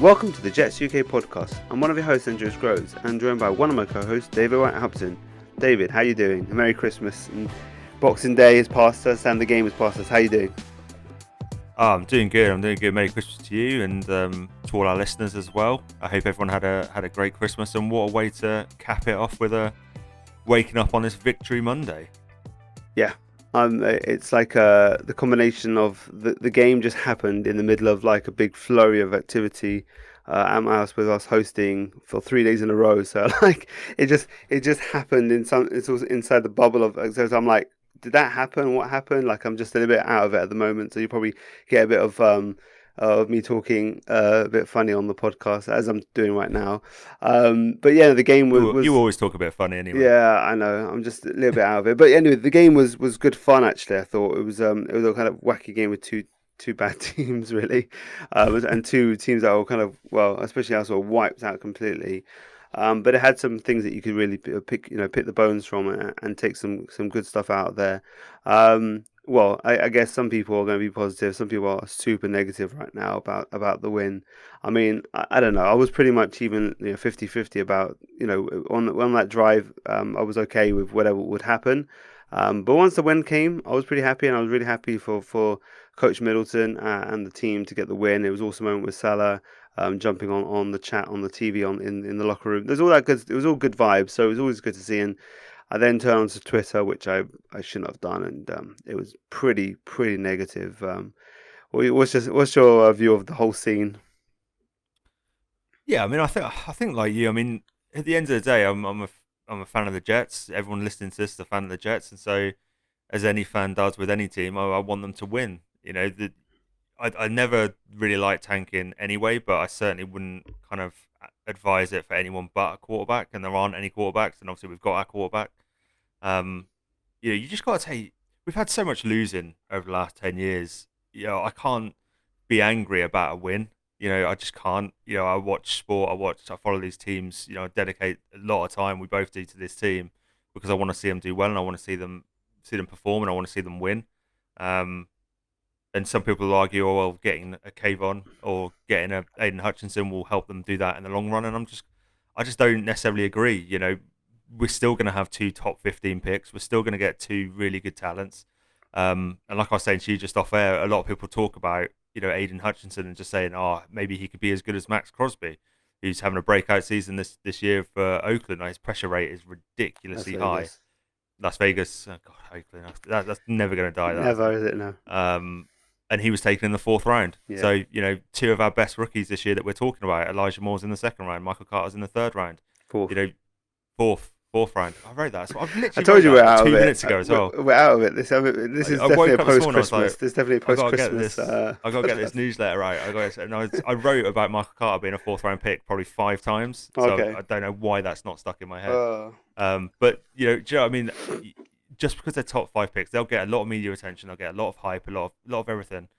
Welcome to the Jets UK podcast. I'm one of your hosts, Andres Groves, and joined by one of my co-hosts, David Wyatt-Hupton. David, how you doing? Merry Christmas. And Boxing Day is past us and the game is past us. How you doing? Oh, I'm doing good. Merry Christmas to you and to all our listeners as well. I hope everyone had a great Christmas, and what a way to cap it off with waking up on this Victory Monday. Yeah. It's like the combination of the game just happened in the middle of like a big flurry of activity at my house with us hosting for 3 days in a row. So like it just happened it's also inside the bubble of. So I'm like, did that happen? What happened? Like I'm just a little bit out of it at the moment. So you probably get a bit of me talking a bit funny on the podcast as I'm doing right now. But yeah, the game was. You always talk a bit funny anyway. Yeah, I know. I'm just a little bit out of it. But anyway, the game was good fun actually. I thought it was a kind of wacky game with two bad teams really, and two teams that were kind of, well, especially us, were wiped out completely. But it had some things that you could really pick the bones from and take some good stuff out of there. Well, I guess some people are going to be positive. Some people are super negative right now about the win. I mean, I don't know. I was pretty much even 50-50 about, on that drive. I was okay with whatever would happen. But once the win came, I was pretty happy, and I was really happy for Coach Middleton and the team to get the win. It was also a moment with Salah jumping on the chat on the TV in the locker room. There's all that good. It was all good vibes. So it was always good to see. And I then turned on to Twitter, which I shouldn't have done, and it was pretty negative. What's your view of the whole scene? Yeah, I mean, I think like you. I mean, at the end of the day, I'm a fan of the Jets. Everyone listening to this is a fan of the Jets, and so as any fan does with any team, I want them to win. I never really liked tanking anyway, but I certainly wouldn't kind of advise it for anyone but a quarterback, and there aren't any quarterbacks, and obviously we've got our quarterback. You just got to take. We've had so much losing over the last 10 years. I can't be angry about a win. I just can't. I watch sport. I follow these teams. I dedicate a lot of time. We both do to this team because I want to see them do well, and I want to see them perform, and I want to see them win. And some people will argue, oh, well, getting a Kayvon or getting a Aiden Hutchinson will help them do that in the long run, and I just don't necessarily agree. We're still going to have 2 top 15 picks. We're still going to get 2 really good talents. And like I was saying to you just off air, a lot of people talk about, Aiden Hutchinson and just saying, oh, maybe he could be as good as Max Crosby, who's having a breakout season this year for Oakland. His pressure rate is ridiculously high. Las Vegas, oh God, Oakland, that's never going to die. Never, is it? No. And he was taken in the 4th round. Yeah. So, 2 of our best rookies this year that we're talking about, Elijah Moore's in the 2nd round, Michael Carter's in the 3rd round. Fourth round. I wrote that. So I've literally I told you we're out of it 2 minutes ago as well. We're out of it. This is definitely a post-Christmas. There's definitely a post-Christmas. I got to get this newsletter out. I wrote about Michael Carter being a 4th round pick probably 5 times. So okay. I don't know why that's not stuck in my head. But do you know what I mean? Just because they're top 5 picks, they'll get a lot of media attention. They'll get a lot of hype, a lot of everything,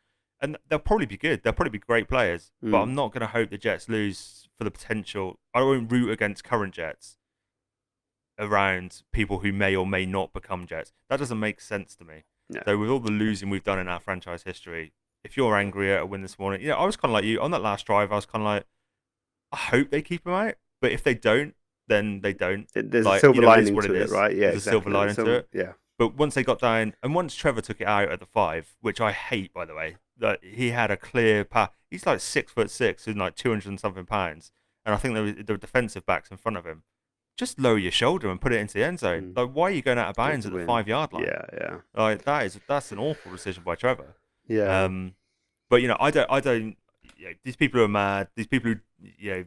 and they'll probably be good. They'll probably be great players. But I'm not going to hope the Jets lose for the potential. I won't root against current Jets around people who may or may not become Jets. That doesn't make sense to me. No. So with all the losing we've done in our franchise history, if you're angry at a win this morning, I was kind of like you on that last drive. I was kind of like, I hope they keep him out, but if they don't, then they don't. There's a silver lining to it, right? Yeah, there's a silver lining to it. Yeah. But once they got down, and once Trevor took it out at the 5, which I hate, by the way, that he had a clear path. He's like 6'6" and like 200 and something pounds, and I think there were defensive backs in front of him. Just lower your shoulder and put it into the end zone. Like, why are you going out of bounds at the 5-yard line? Yeah. Like that's an awful decision by Trevor. Yeah. But I don't. These people who are mad, these people who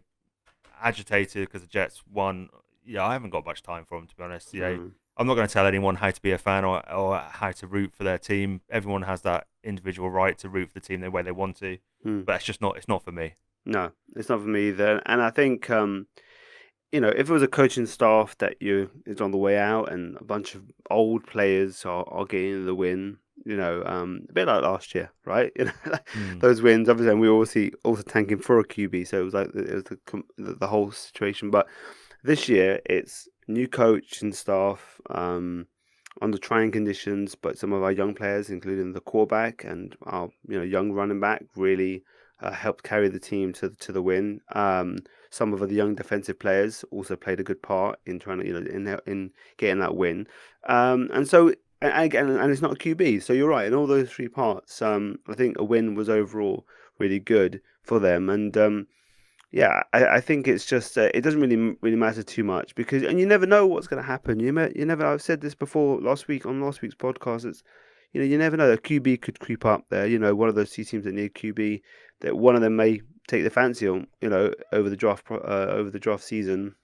agitated because the Jets won. I haven't got much time for them, to be honest. I'm not going to tell anyone how to be a fan or how to root for their team. Everyone has that individual right to root for the team the way they want to. But it's not for me. No, it's not for me either. And I think if it was a coaching staff that is on the way out and a bunch of old players are getting the win, a bit like last year, right? Those wins, obviously, and we also tanking for a QB, so it was like the whole situation. But this year, it's new coach and staff under trying conditions, but some of our young players, including the quarterback and our young running back, really helped carry the team to the win. Some of the young defensive players also played a good part in trying to, in getting that win. And so, and it's not a QB. So you're right in all those three parts. I think a win was overall really good for them. And yeah, I think it's just it doesn't really matter too much because and you never know what's going to happen. You never. I've said this before last week on last week's podcast. It's you never know. A QB could creep up there. One of those two teams that need QB, that one of them may take the fancy on. Over over the draft season,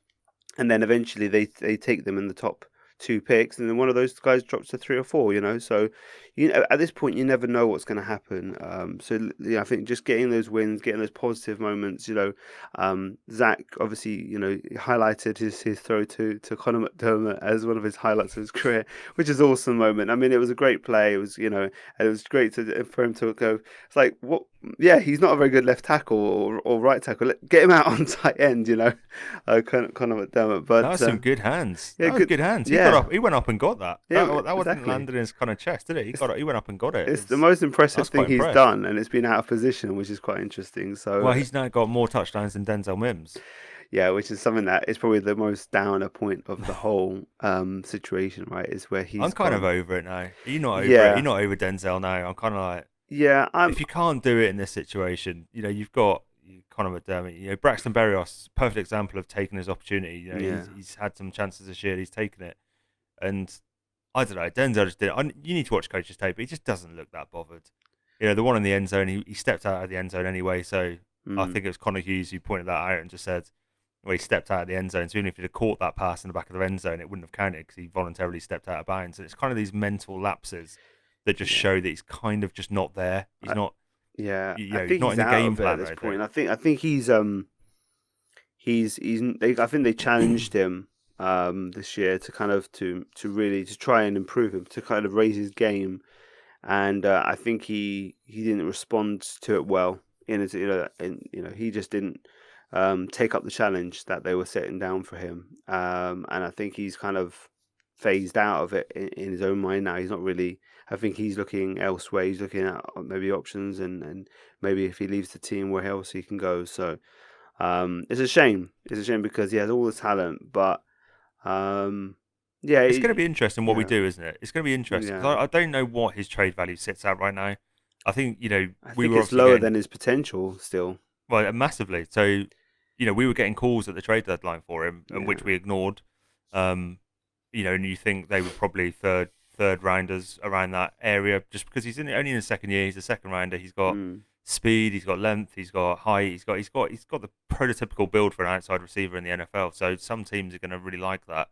and then eventually they take them in the top two picks, and then one of those guys drops to three or four. So at this point you never know what's going to happen. So yeah, I think just getting those wins, getting those positive moments. Zach obviously highlighted his throw to Conor McDermott as one of his highlights of his career, which is an awesome moment. I mean, it was a great play. It was and it was great for him to go. It's like what. Yeah, he's not a very good left tackle or right tackle. Get him out on tight end, Conor McDermott. But that was some good hands. Yeah, that was good hands. He yeah. got up. He went up and got that. Yeah, that wasn't exactly. landed in his kind of chest, did it? He went up and got it. It's the most impressive thing he's impressed. done, and it's been out of position, which is quite interesting. So, well, he's now got more touchdowns than Denzel Mims. Yeah, which is something that is probably the most downer point of the whole situation, right? Is where he's. I'm kind of over it now. You're not over it. You're not over Denzel now. I'm kind of like. Yeah, if you can't do it in this situation, you've got Conor McDermott. Braxton Berrios, perfect example of taking his opportunity. He's had some chances this year. He's taken it, and I don't know. Denzel just did it. You need to watch coach's tape, but he just doesn't look that bothered. The one in the end zone, he stepped out of the end zone anyway. So I think it was Connor Hughes who pointed that out and just said, well, he stepped out of the end zone. So even if he'd have caught that pass in the back of the end zone, it wouldn't have counted because he voluntarily stepped out of bounds. And it's kind of these mental lapses that just show that he's kind of just not there. He's not. Yeah, I think not in the game plan at this point. I think he's I think they challenged him this year to kind of to really to try and improve him, to kind of raise his game, and I think he didn't respond to it well. He just didn't take up the challenge that they were setting down for him, and I think he's kind of phased out of it in his own mind now. He's not really. I think he's looking elsewhere. He's looking at maybe options and maybe if he leaves the team, where else he can go. So it's a shame. It's a shame because he has all the talent, but it's going to be interesting what we do, isn't it? It's going to be interesting. Yeah. I don't know what his trade value sits at right now. I think it's lower than his potential still. Well, massively. So we were getting calls at the trade deadline for him, which we ignored. And you think they were probably third rounders around that area just because he's only in his second year. He's a second rounder. He's got speed. He's got length. He's got height. He's got the prototypical build for an outside receiver in the NFL. So some teams are going to really like that.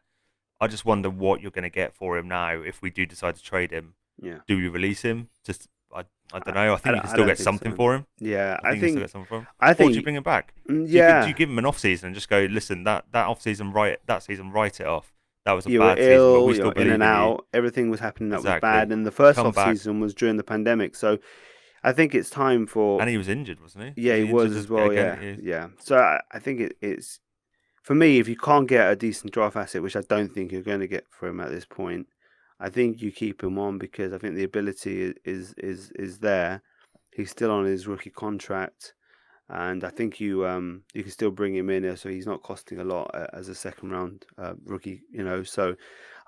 I just wonder what you're going to get for him now if we do decide to trade him. Yeah. Do we release him? Just I don't know. I think you can still get something for him. Yeah, I think you can still get something for him. I think. Or do you bring him back? Yeah. Do you give him an off season and just go, listen, that off season, that season, write it off. That was a bad season, but we still believe in and out. Everything was happening that was bad, and the first off season was during the pandemic. So I think it's time for. And he was injured, wasn't he? Yeah, he was as well. Yeah. So I think it's for me. If you can't get a decent draft asset, which I don't think you're going to get for him at this point, I think you keep him on because I think the ability is there. He's still on his rookie contract. And I think you can still bring him in, so he's not costing a lot as a second round rookie, So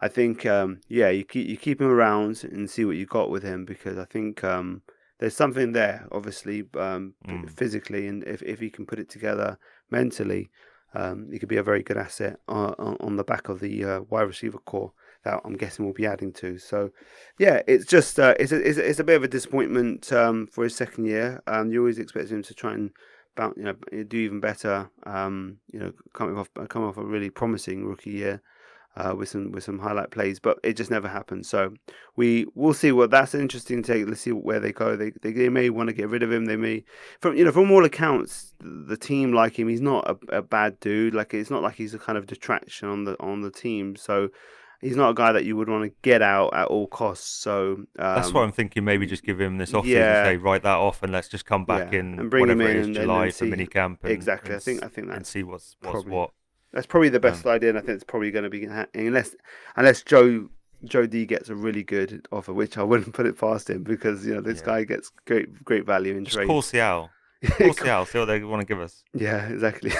I think you keep him around and see what you got with him because I think there's something there, obviously, physically, and if he can put it together mentally, he could be a very good asset on the back of the wide receiver core that I'm guessing we'll be adding to. So yeah, it's just it's a bit of a disappointment for his second year. You always expect him to try and do even better. Coming off a really promising rookie year with some highlight plays, but it just never happened. So we'll see. What that's an interesting take. Let's see where they go. They may want to get rid of him. They may, from all accounts, the team like him. He's not a bad dude. Like it's not like he's a kind of detraction on the team. So. He's not a guy that you would want to get out at all costs. So that's why I'm thinking maybe just give him this off season, say write that off, and let's just come back in and bring him in July for mini camp. Exactly, I think that's and see what's probably, what. That's probably the best idea, and I think it's probably going to be unless Joe D gets a really good offer, which I wouldn't put it past him because this guy gets great value in trade. Call Seattle. We'll see how. See what they want to give us. Yeah, exactly.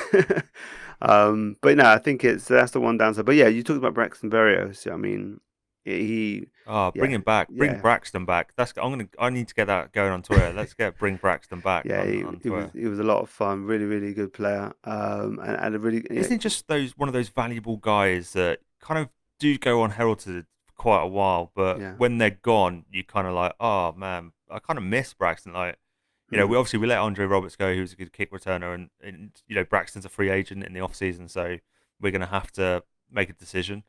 But no, I think that's the one downside. But yeah, you talked about Braxton Berrios. I mean, he, Oh, bring yeah, him back. Bring yeah, Braxton back. I need to get that going on Twitter. Let's bring Braxton back yeah. on He was Twitter. he was a lot of fun. Really, really good player. And a really, yeah, Isn't it just one of those valuable guys that kind of do go unheralded for quite a while, but yeah. when they're gone, you kind of like, oh man, I kind of miss Braxton. Like, Hmm. we let Andre Roberts go, who's a good kick returner, and Braxton's a free agent in the off season, so we're gonna have to make a decision.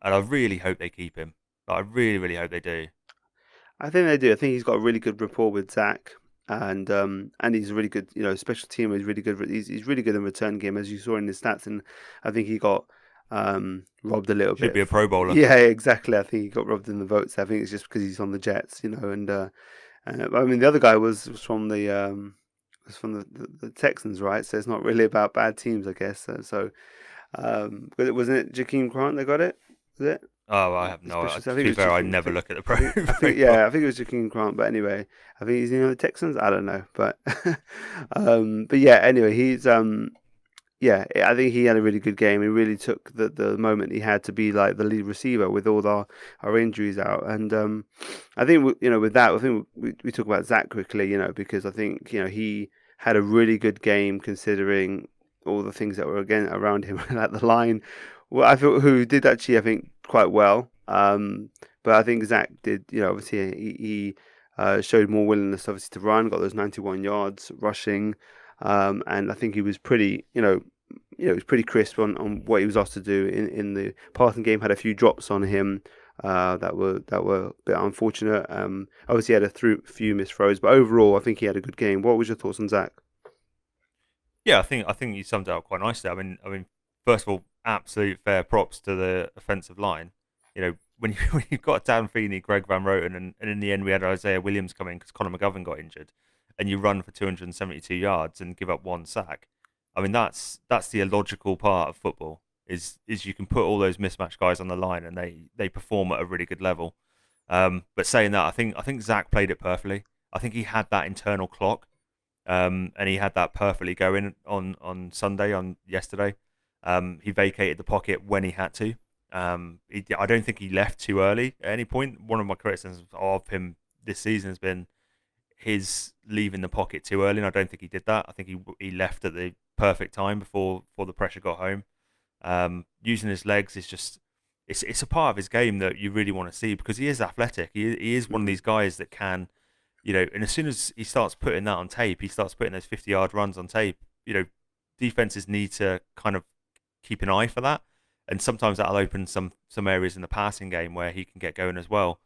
And I really hope they keep him. Like, I really, really hope they do. I think they do. I think he's got a really good rapport with Zach, and he's a really good, special teamer. He's really good. He's really good in return game, as you saw in his stats. And I think he got robbed a little Should bit. be a Pro Bowler. Yeah, exactly. I think he got robbed in the votes. I think it's just because he's on the Jets, I mean, the other guy was from the Texans, right? So it's not really about bad teams, I guess. But it wasn't it Jakeem Grant that got it? Was it? Oh, I have no. Suspicious. I To think it be was fair, I Jakeem. never look at the Pro Pro. I think it was Jakeem Grant. But anyway, I think he's the Texans. I don't know, but but yeah. Anyway, yeah. I think he had a really good game. He really took the moment he had to be like the lead receiver with all our injuries out. And I think with that, I think we talk about Zach quickly, because I think he had a really good game considering all the things that were again around him at the line. Well, I thought who did actually, I think, quite well. But I think Zach did, obviously he showed more willingness, obviously, to run, got those 91 yards rushing. And I think he was pretty, he was pretty crisp on what he was asked to do in the passing game. Had a few drops on him that were a bit unfortunate. Obviously, he had few missed throws, but overall, I think he had a good game. What was your thoughts on Zach? Yeah, I think you summed it up quite nicely. First of all, absolute fair props to the offensive line. When when you've got Dan Feeney, Greg Van Roten, and in the end we had Isaiah Williams come in because Conor McGovern got injured, and you run for 272 yards and give up one sack. I mean, that's the illogical part of football. Is you can put all those mismatched guys on the line and they perform at a really good level. But saying that, I think Zach played it perfectly. I think he had that internal clock. And he had that perfectly going on Sunday, on yesterday. He vacated the pocket when he had to. I don't think he left too early at any point. One of my criticisms of him this season has been his leaving the pocket too early, and I don't think he did that. I think he left at the perfect time before the pressure got home. Using his legs is just it's a part of his game that you really want to see because he is athletic. He is one of Mm, these guys that can and as soon as he starts putting that on tape, he starts putting those 50-yard runs on tape. Defenses need to kind of keep an eye for that, and sometimes that'll open some areas in the passing game where he can get going as well.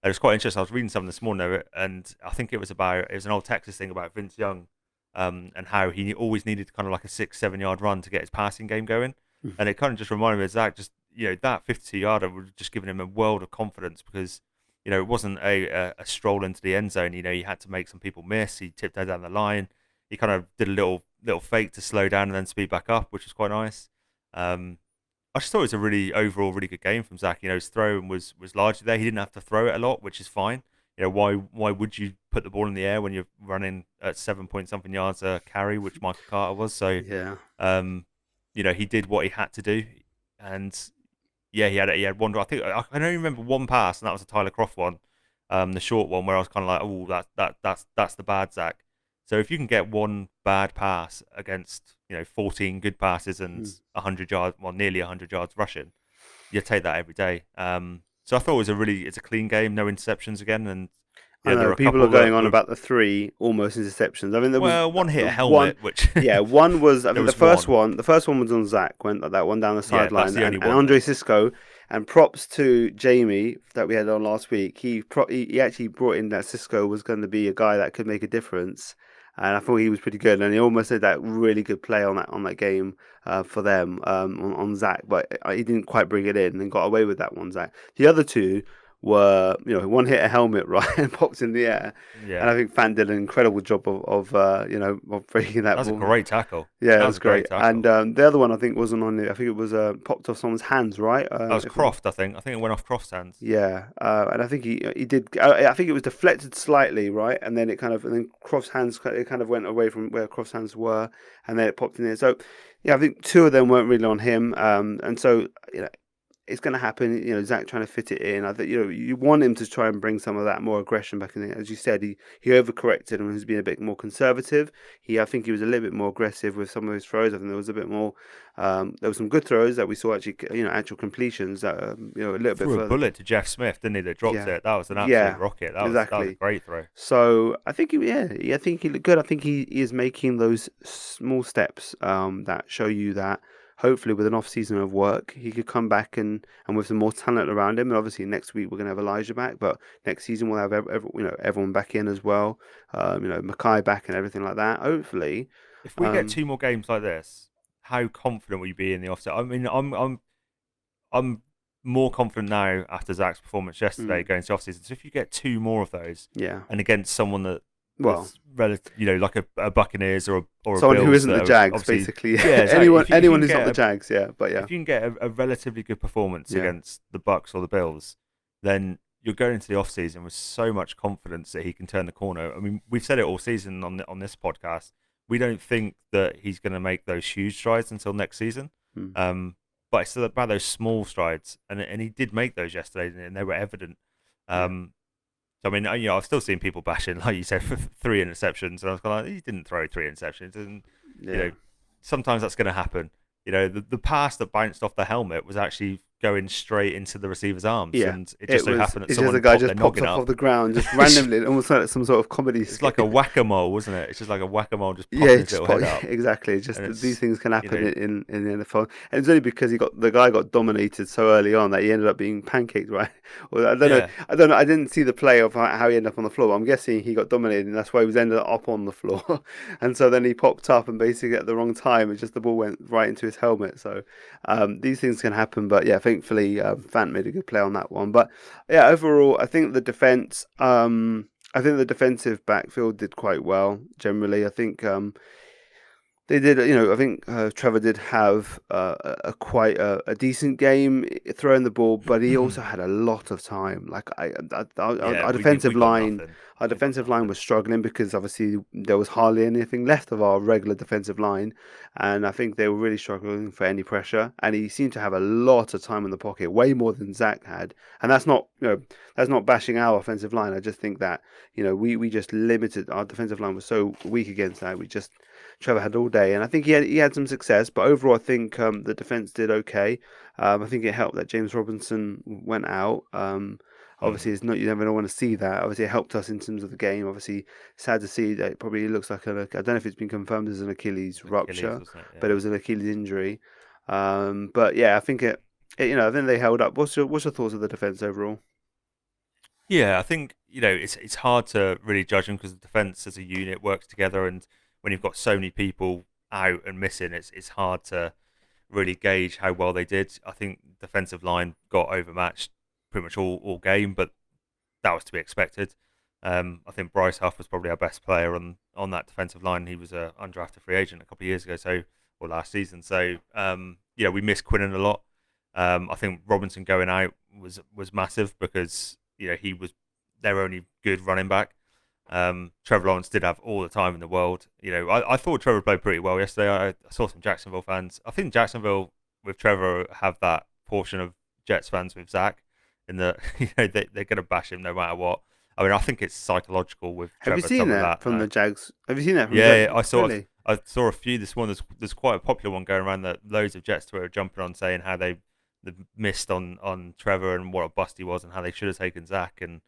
It was quite interesting. I was reading something this morning, and I think it was an old Texas thing about Vince Young, and how he always needed kind of like a 6-7 yard run to get his passing game going, mm, and it kind of just reminded me of Zach. Just that 52-yarder would just given him a world of confidence because it wasn't a stroll into the end zone. He had to make some people miss. He tipped down the line. He kind of did a little fake to slow down and then speed back up, which was quite nice. Um, I just thought it was a overall really good game from Zach. His throw was largely there. He didn't have to throw it a lot, which is fine. Why would you put the ball in the air when you're running at 7 point something yards a carry, which Michael Carter was? So, yeah. um, he did what he had to do, and yeah, he had one. I can only remember one pass, and that was a Tyler Croft one, the short one where I was kind of like, oh, that's the bad Zach. So if you can get one bad pass against 14 good passes and Mm. 100 yards, well, nearly 100 yards rushing, you take that every day. So I thought it's a clean game, no interceptions again, and I there know were a people are couple going that on were about the three almost interceptions. I mean, there was well, one hit the a one, helmet, which yeah, one was. I there think the was first one. one, the first one was on Zach, went that one down the Yeah, that's sideline, the only and one Andre though. Cisco. And props to Jamie that we had on last week. He actually brought in that Cisco was going to be a guy that could make a difference, and I thought he was pretty good. And he almost did that really good play on that game for them on Zach, but he didn't quite bring it in and got away with that one. Zach. The other two were, one hit a helmet right and popped in the air, and Yeah, I think Fan did an incredible job of breaking that that's a ball. great tackle. Yeah, it That was was a great great. And tackle. the other one I think wasn't on it. I think it was popped off someone's hands, right? That was If I'm Croft, I think. I think it went off Croft's hands. Yeah, and I think he did. I think it was deflected slightly, right, and then and then Croft's hands it kind of went away from where Croft's hands were, and then it popped in there. So yeah, I think two of them weren't really on him, and so it's going to happen. Zach trying to fit it in. I think you want him to try and bring some of that more aggression back in. As you said, he overcorrected and has been a bit more conservative. I think he was a little bit more aggressive with some of his throws. I think there was a bit more. There were some good throws that we saw actually. Actual completions that a little bit Threw a further. bullet to Jeff Smith, didn't he? That dropped Yeah, it. That was an absolute yeah, rocket. That was a exactly. great throw. So I think I think he looked good. I think he is making those small steps that show you that hopefully with an off season of work he could come back and with some more talent around him. And obviously next week we're going to have Elijah back, but next season we'll have everyone back in as well. Mackay back and everything like that. Hopefully, If we get um, two more games like this, how confident will you be in the offset? I mean, I'm more confident now after Zach's performance yesterday mm, going to off season. So if you get two more of those, yeah. and against someone Well, that's relative, like a Buccaneers or a someone who Bills isn't the that are Jags, obviously, basically. yeah, exactly. If you Anyone can who's not get the Jags, yeah. But yeah, if you can get a relatively good performance yeah, against the Bucks or the Bills, then you're going into the off season with so much confidence that he can turn the corner. I mean, we've said it all season on this podcast. We don't think that he's going to make those huge strides until next season. mm, But it's about those small strides, and he did make those yesterday, and they were evident. yeah, So I mean, I've still seen people bashing, like you said, for three interceptions, and I was kind of like, he didn't throw three interceptions, and yeah. sometimes that's going to happen. The pass that bounced off the helmet was actually going straight into the receiver's arms, Yeah, and it just so happened that it's just a someone guy popped their just popped noggin off up. of the ground, just randomly, almost like some sort of comedy It's like skit. a whack-a-mole, wasn't it? It's just like a whack-a-mole just Yeah, popping it's his little just head up, exactly. Just and these it's things can you happen know, in the NFL, and it's only because the guy got dominated so early on that he ended up being pancaked, right? Well, I don't know. yeah, I don't know. I didn't see the play of how he ended up on the floor. But I'm guessing he got dominated, and that's why he was ended up on the floor. And so then he popped up, and basically at the wrong time, it just the ball went right into his helmet. So these things can happen, but yeah, thankfully Fant made a good play on that one. But yeah, overall, I think the defense. I think the defensive backfield did quite well generally. I think they did. I think Trevor did have quite a decent game throwing the ball, but he also had a lot of time. Like yeah. our We defensive got line. nothing. Our We got defensive line nothing. was struggling because obviously there was hardly anything left of our regular defensive line, and I think they were really struggling for any pressure. And he seemed to have a lot of time in the pocket, way more than Zach had. And that's not bashing our offensive line. I just think that we just limited our defensive line was so weak against that. Trevor had all day, and I think he had some success. But overall, I think the defense did okay. I think it helped that James Robinson went out. Obviously, Mm. it's not you never want to see that. Obviously, it helped us in terms of the game. Obviously, sad to see that it probably looks like I don't know if it's been confirmed as an Achilles Achilles, rupture, wasn't it? but it Yeah. was an Achilles injury. But yeah, I think I think they held up. What's your thoughts of the defense overall? Yeah, I think it's hard to really judge them because the defense as a unit works together, and when you've got so many people out and missing, it's hard to really gauge how well they did. I think defensive line got overmatched pretty much all game, but that was to be expected. I think Bryce Huff was probably our best player on that defensive line. He was a undrafted free agent a couple of years ago, or last season. So we missed Quinnen a lot. I think Robinson going out was massive because he was their only good running back. Trevor Lawrence did have all the time in the world. I thought Trevor played pretty well yesterday. I saw some Jacksonville fans. I think Jacksonville with Trevor have that portion of Jets fans with Zach, in that they're going to bash him no matter what. I mean, I think it's psychological with Have you Trevor. seen Some of that that. from the Jags? Have you seen that from Yeah, Jag? yeah, Really? I saw a few. This one, there's quite a popular one going around that loads of Jets Twitter are jumping on saying how they missed on Trevor and what a bust he was and how they should have taken Zach. And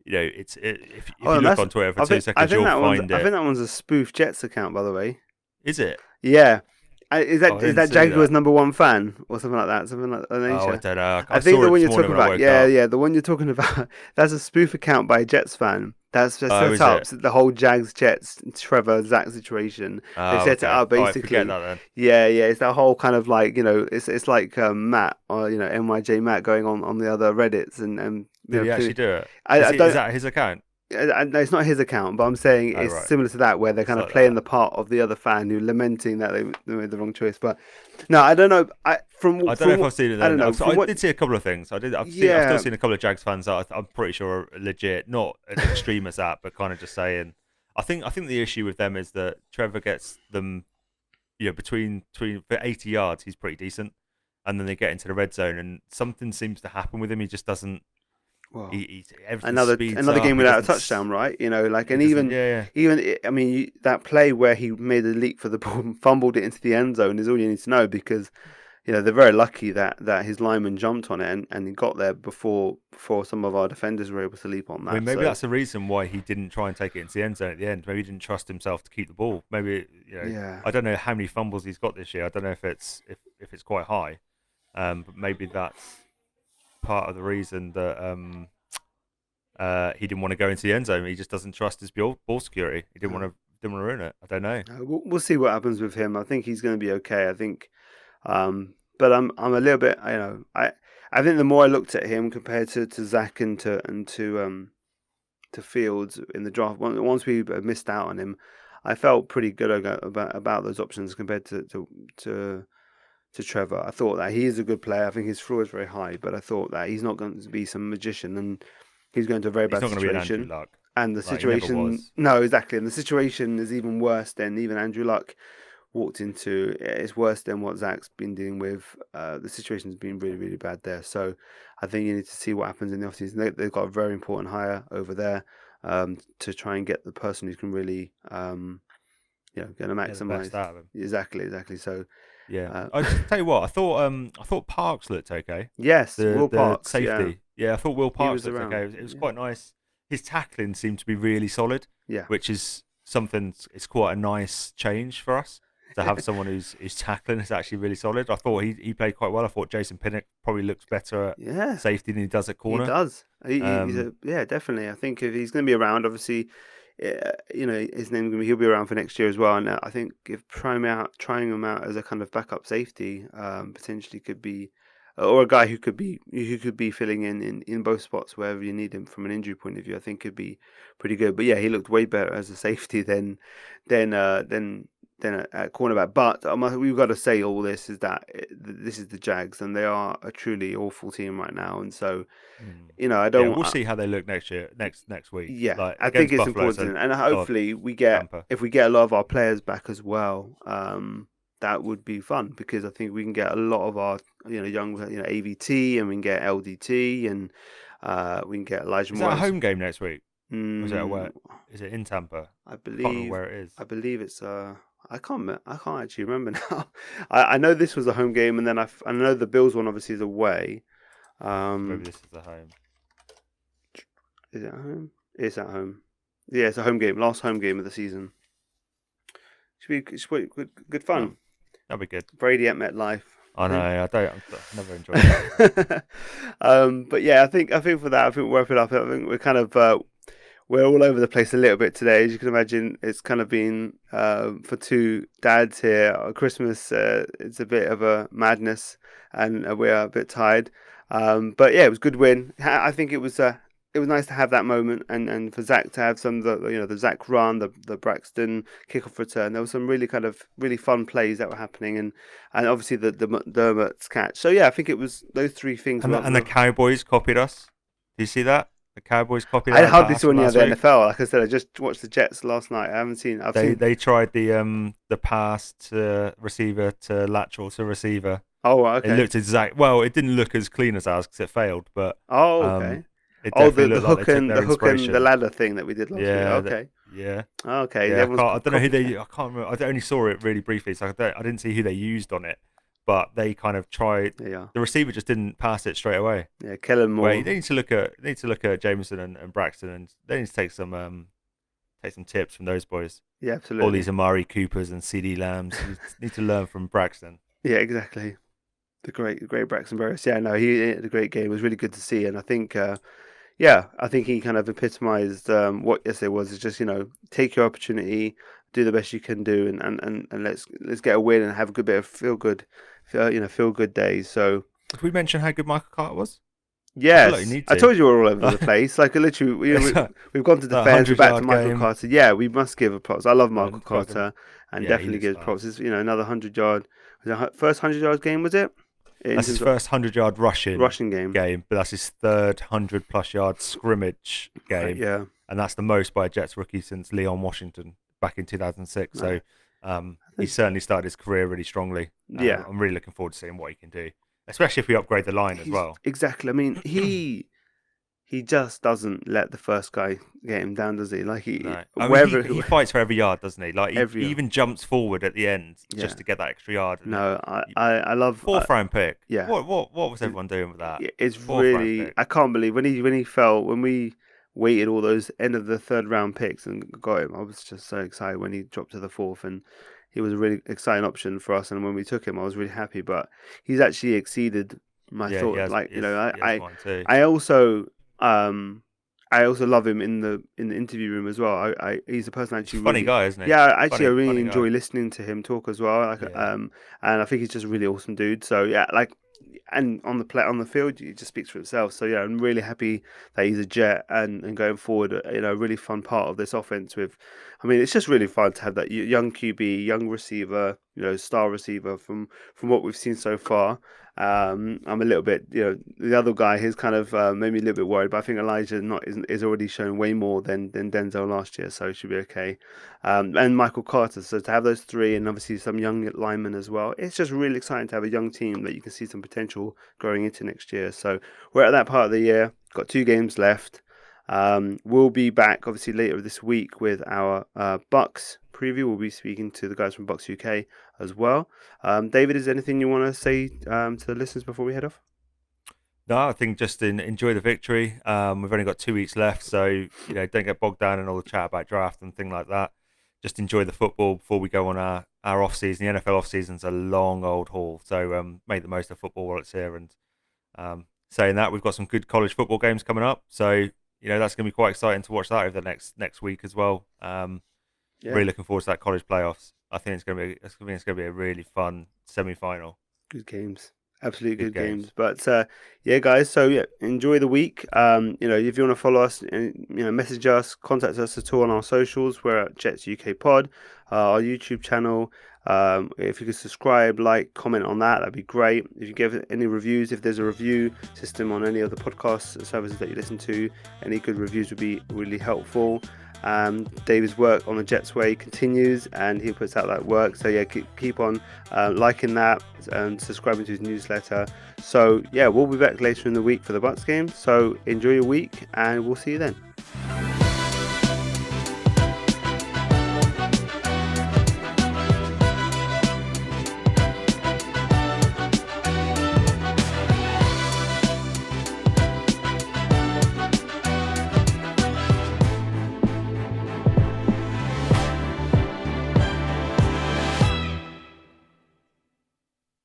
if Oh, you and look that's. onto it for I two think. I seconds, think you'll that one's. find I think it. that one's a spoof Jets account, by the way. Is it? Yeah. Oh, I Is didn't that see Jaguars that. #1 fan or something like that? Something like that Oh, I nature. don't know. I I think saw the it one this you're morning talking when I about, woke up. the one you're talking about, that's a spoof account by a Jets fan. That's Oh, set is up it? the whole Jags, Jets, Trevor, Zach situation. They've Oh, set it okay. up All right, forget basically. that then. Yeah. It's that whole kind of like it's like Matt or NYJ Matt going on the other Reddits and Did he actually do it? I Is don't. that his account? It's not his account, but I'm saying Oh it's right, similar to that, where they're it's kind of like playing that. the part of the other fan who lamenting that they made the wrong choice. But no, I don't know. I don't know if I've seen it I don't then. know I from what. did see a couple of things. I've still Yeah, seen a couple of Jags fans that I'm pretty sure are legit, not as extreme as that, but kind of just saying. I think the issue with them is that Trevor gets them, between for 80 yards, he's pretty decent, and then they get into the red zone, and something seems to happen with him. He just doesn't. well, He everything speeds another game up. He without a doesn't. touchdown, right? Like, He and doesn't. Yeah, I mean, that play where he made a leap for the ball, and fumbled it into the end zone is all you need to know, because they're very lucky that his lineman jumped on it, and he got there before some of our defenders were able to leap on I mean, that. maybe So that's the reason why he didn't try and take it into the end zone at the end. Maybe he didn't trust himself to keep the ball. Maybe yeah, I don't know how many fumbles he's got this year. I don't know if it's quite high, but maybe that's part of the reason that he didn't want to go into the end zone. He just doesn't trust his ball security. He didn't want to ruin it. I don't know. we'll see what happens with him. I think he's going to be okay. I think, but I'm a little bit. I think the more I looked at him compared to Zach and to Fields in the draft, once we missed out on him, I felt pretty good about those options compared to Trevor. I thought that he is a good player. I think his floor is very high, but I thought that he's not going to be some magician, and he's going to a very He's bad not going to be an Andrew situation. Luck. And the Like he never situation, was. no, exactly, and the situation is even worse than even Andrew Luck walked into. It's worse than what Zach's been dealing with. The situation's been really, really bad there. So I think you need to see what happens in the offseason. They've got a very important hire over there, to try and get the person who can really, going to The best maximise. out of him. Exactly. So, Yeah, uh, I just tell you what. I thought Parks looked okay. yes, The Will the Parks, yeah, safety. Yeah, I thought Will he Parks was looked okay. around. It was Yeah, quite nice. His tackling seemed to be really solid, yeah. which is something. It's quite a nice change for us to have someone whose tackling is actually really solid. I thought he played quite well. I thought Jason Pinnock probably looks better at Yeah, safety than he does at he corner. does. Um, Yeah, definitely. I think if he's going to be around, obviously, his name he'll be around for next year as well. And I think if trying him out as a kind of backup safety, potentially could be, or a guy who could be filling in both spots wherever you need him from an injury point of view. I think could be pretty good. But yeah, he looked way better as a safety than uh, than than at cornerback. But we've got to say all this is that this is the Jags, and they are a truly awful team right now. And so I yeah, don't. we'll see how they look next year, next week. Yeah, Like I think against it's Buffalo, so important, and oh, hopefully Tampa. if we get a lot of our players back as well, that would be fun, because I think we can get a lot of our young AVT, and we can get LDT, and we can get Elijah Is that a Morris. home game next week? Or is it Mm, away? Is it in Tampa? I I can't remember believe where it is. I believe it's I can't actually remember now. I know this was a home game, and then I know the Bills one obviously is away. Maybe Um, this is a home. is it at home? It's at home. Yeah, it's a home game. Last home game of the season. Should be good Oh, fun. that'd be good. Brady at MetLife. I I think. know. I've never enjoyed that. But yeah, I think for that, I think we'll wrap it up. I think we're kind of we're all over the place a little bit today. As you can imagine, it's kind of been for two dads here. Christmas, it's a bit of a madness, and we're a bit tired. But yeah, it was a good win. I think it was nice to have that moment, and for Zach to have some of the Zach run, the Braxton kickoff return. There was some really fun plays that were happening, and obviously the Dermot's catch. So yeah, I think it was those three things And the Cowboys copied us. Do you see that? The Cowboys copied I our hardly pass saw from any of last the week. NFL. Like I said, I just watched the Jets last night. I haven't seen. I've seen. They tried the pass to receiver to lateral to receiver. Oh, It okay. looked exact. Well, it didn't look as clean as ours because it failed, but Oh, um, okay. it Oh, definitely the looked like they hook took and their the inspiration. ladder thing that we did last week. Yeah, Okay. yeah, Okay. yeah. Everyone's I don't know who copycat. I can't remember. I only saw it really briefly, so I didn't see who they used on it. But they kind of tried. Yeah. The receiver just didn't pass it straight away. Yeah. Kellen Wait, Moore. they need to look at Jameson and Braxton, and they need to take some tips from those boys. Yeah, All these absolutely. Amari Coopers and CD Lambs need to learn from Braxton. Yeah, exactly. The great Braxton Burris. Yeah, no, he had a great game. It was really good to see, and I think, I think he kind of epitomized what yesterday was. Is just take your opportunity, do the best you can do, and let's get a win and have a good bit of feel good days. So Did we mention how good Michael Carter was? I feel like you Yes, need I to. told you we're all over the place. Like literally, It's that we've gone to defense. We're hundred back to yard Michael game. Carter. Yeah, we must give a props. I love Michael Fucking, Carter, and yeah, he definitely looks give props. class. It's, another 100 yard, first 100 yard game was it? In That's his terms of first 100 yard rushing rushing game. game, but that's his third 100+ yard scrimmage Right, game, yeah. and that's the most by a Jets rookie since Leon Washington back in 2006. Right. So he certainly started his career really strongly. Yeah. I'm really looking forward to seeing what he can do, especially if we upgrade the line as well. Exactly. I mean, he just doesn't let the first guy get him down, does he? Like No, I wherever mean he fights for every yard, doesn't he? Like every he yard. even jumps forward at the end Yeah. just to get that extra yard. No, I love Fourth round pick. yeah. What was everyone doing with that? It's Fourth round really pick. I can't believe when he fell when we waited all those end of the third round picks and got him. I was just so excited when he dropped to the fourth, and he was a really exciting option for us. And when we took him, I was really happy. But he's actually exceeded my Yeah, thought. he has, Like he has, he has mine too. I also love him in the interview room as well. He's a person actually Funny really, guy, isn't he? yeah. Actually, I Funny really enjoy guy. listening to him talk as well. Like Yeah. and I think he's just a really awesome dude. So yeah, like, and on the field, it just speaks for itself. So yeah, I'm really happy that he's a Jet and going forward, a really fun part of this offense. I mean, it's just really fun to have that young QB, young receiver, star receiver from what we've seen so far. I'm a little bit, the other guy, he's kind of made me a little bit worried, but I think Elijah is already shown way more than Denzel last year, so it should be okay. And Michael Carter, so to have those three and obviously some young linemen as well, it's just really exciting to have a young team that you can see some potential growing into next year. So we're at that part of the year, got 2 games left. We'll be back obviously later this week with our Bucks preview. We'll be speaking to the guys from Bucks UK as well. David, is there anything you want to say to the listeners before we head off? No, I think just enjoy the victory. We've only got 2 weeks left, so don't get bogged down in all the chat about draft and things like that. Just enjoy the football before we go on our off season. The NFL off season's a long old haul, so make the most of football while it's here. And saying that, we've got some good college football games coming up, so that's going to be quite exciting to watch that over the next week as well. Really looking forward to that college playoffs. I think it's going to be a really fun semi-final. Good games. Absolutely good games. But yeah, guys, so yeah, enjoy the week. If you want to follow us, message us, contact us at all on our socials. We're at Jets UK Pod, our YouTube channel. If you could subscribe, like, comment on that'd be great. If you give any reviews, if there's a review system on any of the podcast services that you listen to, any good reviews would be really helpful. David's work on the Jets Way continues, and he puts out that work. So yeah, keep on liking that and subscribing to his newsletter. So yeah, we'll be back later in the week for the Bucks game. So enjoy your week, and we'll see you then.